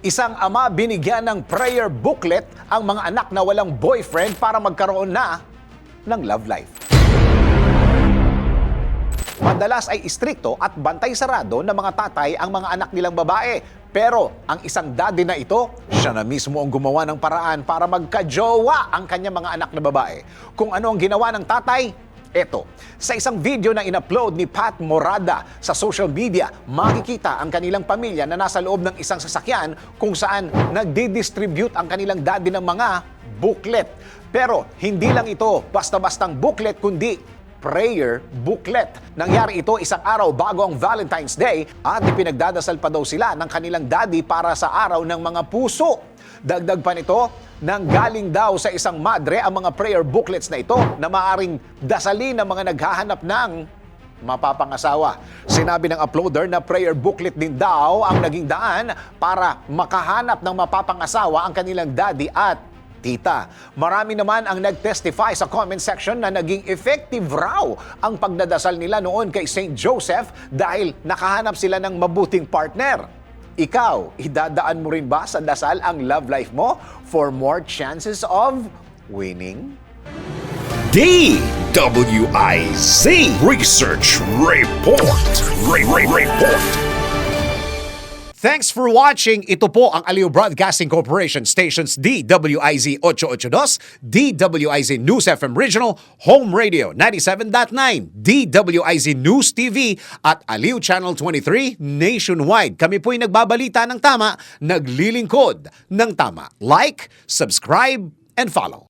Isang ama binigyan ng prayer booklet ang mga anak na walang boyfriend para magkaroon na ng love life. Madalas ay istrikto at bantay sarado ng mga tatay ang mga anak nilang babae. Pero ang isang daddy na ito, siya na mismo ang gumawa ng paraan para magkajowa ang kanyang mga anak na babae. Kung ano ang ginawa ng tatay, eto. Sa isang video na in-upload ni Pat Morada sa social media, makikita ang kanilang pamilya na nasa loob ng isang sasakyan kung saan nagdi-distribute ang kanilang daddy ng mga booklet. Pero hindi lang ito basta-bastang booklet kundi prayer booklet. Nangyari ito isang araw bago ang Valentine's Day at ipinagdadasal pa daw sila ng kanilang daddy para sa araw ng mga puso. Dagdag pa nito, nanggaling daw sa isang madre ang mga prayer booklets na ito na maaring dasalin ng mga naghahanap ng mapapangasawa. Sinabi ng uploader na prayer booklet din daw ang naging daan para makahanap ng mapapangasawa ang kanilang daddy at tita. Marami naman ang nag-testify sa comment section na naging effective raw ang pagdadasal nila noon kay St. Joseph dahil nakahanap sila ng mabuting partner. Ikaw, idadaan mo rin ba sa dasal ang love life mo for more chances of winning? DWIZ Research Report. Report. Thanks for watching. Ito po ang Aliw Broadcasting Corporation stations DWIZ 882, DWIZ News FM Regional, Home Radio 97.9, DWIZ News TV at Aliw Channel 23 nationwide. Kami po'y nagbabalita ng tama, naglilingkod ng tama. Like, subscribe, and follow.